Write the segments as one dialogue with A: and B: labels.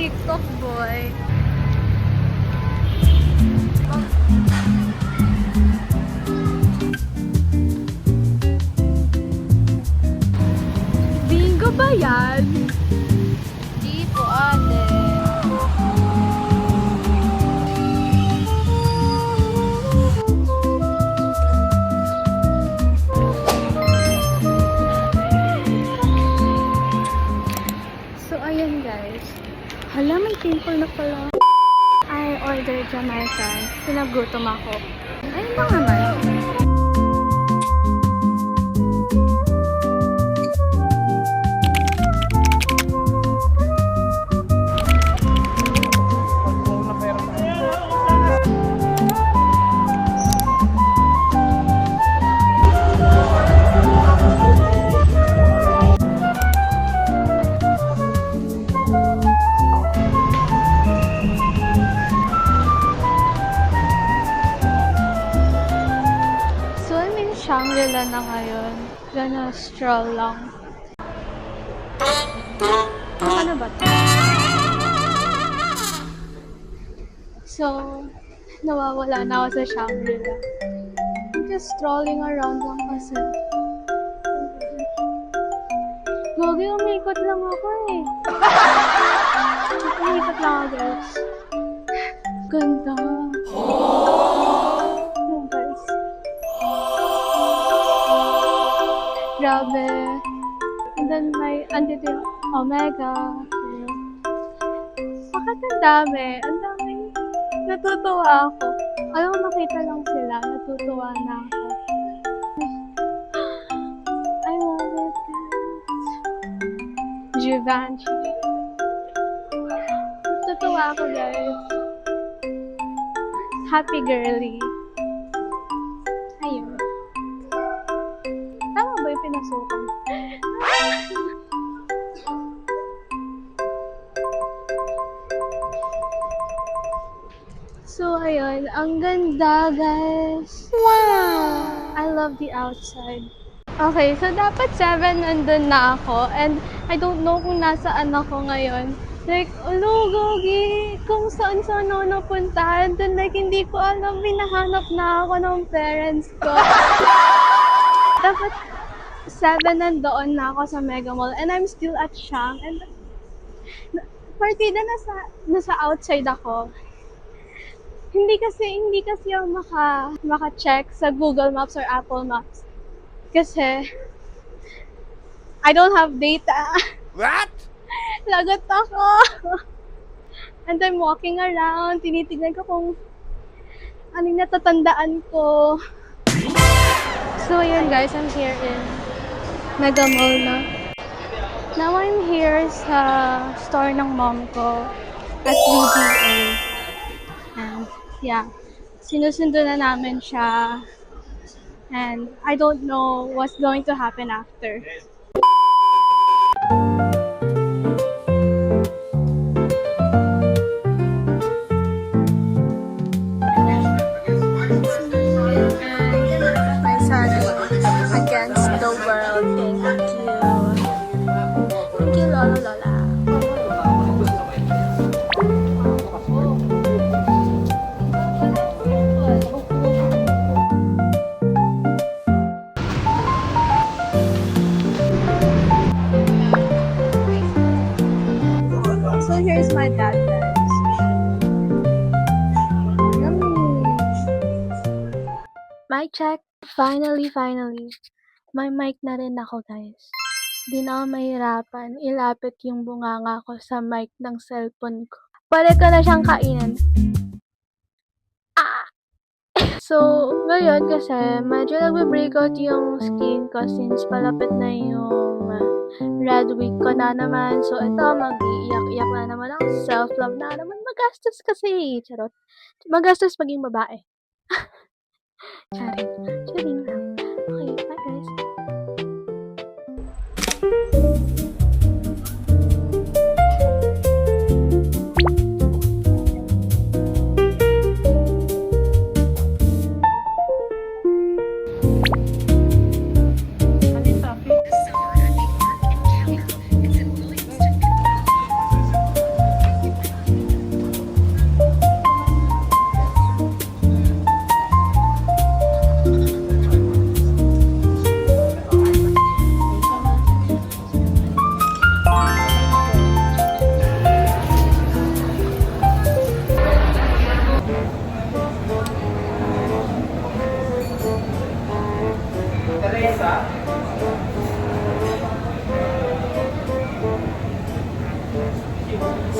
A: TikTok boy. Bingo ba yan?
B: Di po ate.
A: So, ayan guys. Hala, may pimple na pala. I ordered Jamaican. Sinagutom ako. Ayun lang naman. Shangri-La na ngayon. Gonna stroll lang. Ano ba ito? So, nawawala na ako sa Shangri-La. I'm just strolling around lang kasi. Gogi, umikot lang ako eh. Umikot lang ako guys. Ganda. Guys. Grabe. And then andito yung Omega. Bakit ang dami? Ang dami. Natutuwa ako. Alam ko makita lang sila. Natutuwa na ako. I love it. Givenchy. Natutuwa ako guys. Happy girly. Ayun. Tama ba yung pinasukan? So, ayun. Ang ganda, guys. Wow! I love the outside. Okay, so dapat 7 nandun na ako. And I don't know kung nasaan ako ngayon. Like, alo, Gogi, kung saan-saan ako napunta. And then, like, hindi ko alam, hinahanap na ako ng parents ko. Dapat 7 nandoon na ako sa Mega Mall and I'm still at Shang and partida nasa outside ako. Hindi kasi ako maka-check sa Google Maps or Apple Maps kasi I don't have data.
C: What?
A: Lagot ako. And I'm walking around, tinitignan ko kung anong natatandaan ko. So, yun guys, I'm here in Mega Mall na. Now, I'm here sa store ng mom ko at VGA. And, yeah, sinusundo na namin siya. And, I don't know what's going to happen after. Against the world. Thank you. Thank you, Lola Lola. So here's my dad, guys. Yummy. Mic check. Finally. May mic na rin ako, guys. Di na ako mahirapan. Ilapit yung bunganga ko sa mic ng cellphone ko. Pwede ko na siyang kainin. Ah! So, ngayon kasi medyo nagbe-break out yung skin ko since palapit na yung red week ko na naman. So, ito, mag-iiyak-iyak na naman ako. Self-love na naman. Magastos kasi. Charot. Magastos maging babae. Charing lang. Okay, bye guys.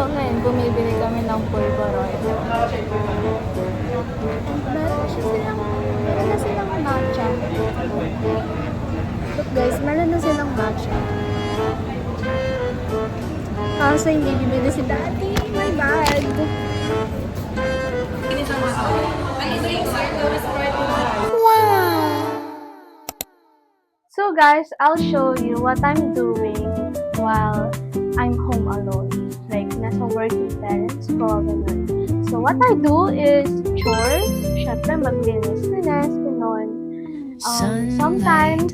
A: So ngayon, bumibili kami ng pulveroid. Meron na silang matcha. Look guys, meron na silang matcha. Kaso hindi bibili si Daddy. My bad. So guys, I'll show you what I'm doing while I'm home alone. Like, nasa working parents ko, ganun. So what I do is chores. Syempre, maglinis-linis, ganun. Sometimes,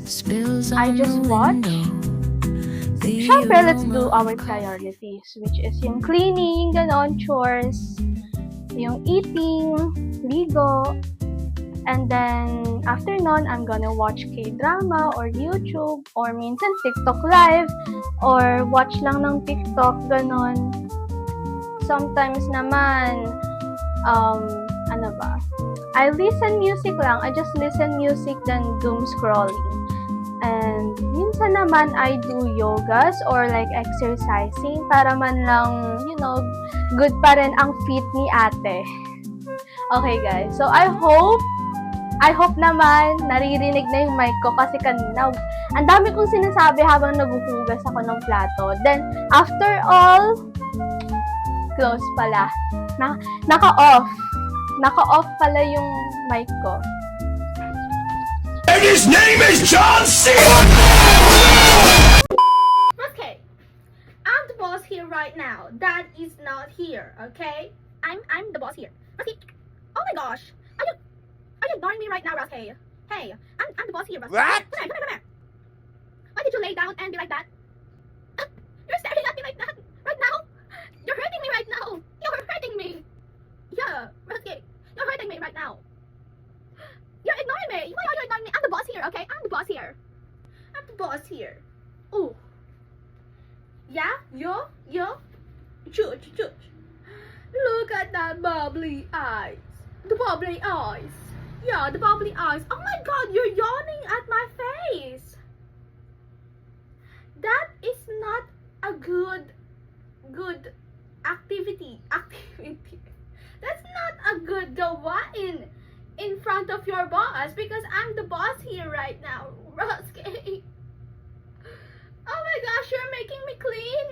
A: I just watch. Syempre, let's do our priorities, which is yung cleaning, ganon, chores, yung eating, ligo, and then, after nun, I'm gonna watch K-drama or YouTube, or minsan TikTok live, or watch lang ng TikTok, ganon. Sometimes naman, ano ba? I listen music lang. I just listen music then doom scrolling. And minsan naman I do yogas or like exercising para man lang, you know, good pa rin ang feet ni ate. Okay guys, so I hope naman naririnig na yung mic ko kasi kanina ang dami kong sinasabi habang naghuhugas ako ng plato. Then after all, close pala. Naka-off pala yung mic ko.
C: And his name is John C.
A: Okay, I'm the boss here right now. Dad is not here. Okay, I'm the boss here. Rusty, oh my gosh, are you ignoring me right now, Rusty? Hey, I'm the boss here, Rusty.
C: What?
A: Come here. Why did you lay down and be like that? You're staring at me like that right now. You're hurting me right now. You're hurting me. Yeah, Rusty, you're hurting me right now. You're ignoring me. Why are you ignoring me? I'm the boss here, okay? I'm the boss here. I'm the boss here. Ooh. Yeah? Yo? Chuch. Look at that bubbly eyes. The bubbly eyes. Yeah, the bubbly eyes. Oh my god, you're yawning at my face. That is not a good activity. That's not a good gawain in front of your boss because I'm the boss here right now, Ruski. Oh my gosh, you're making me clean.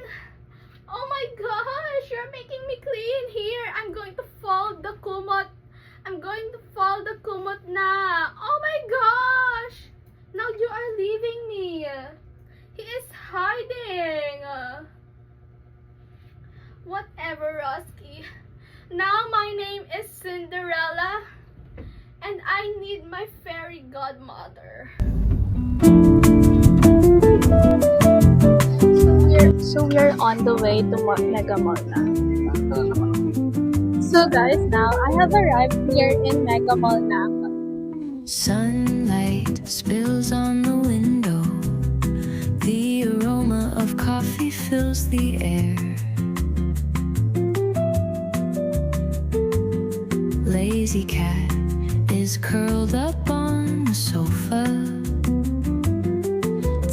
A: Oh my gosh, you're making me clean. Here, I'm going to fold the kumot. I'm going to fold the kumot na. Oh my gosh. Now you are leaving me. He is hiding. Whatever, Ruski. Now my name is Cinderella. And I need my fairy godmother. So we're on the way to Mega Mall na. So guys, now I have arrived here in Mega Mall na.
D: Sunlight spills on the window. The aroma of coffee fills the air. Lazy cat is curled up on the sofa.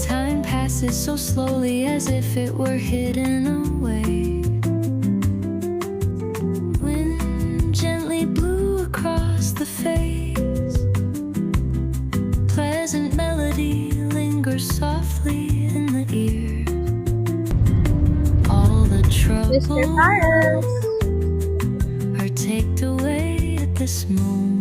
D: Time passes so slowly as if it were hidden away. Wind gently blew across the face. Pleasant melody lingers softly in the ear. All the troubles
A: Mr. Paris.
D: are taken away at this moment.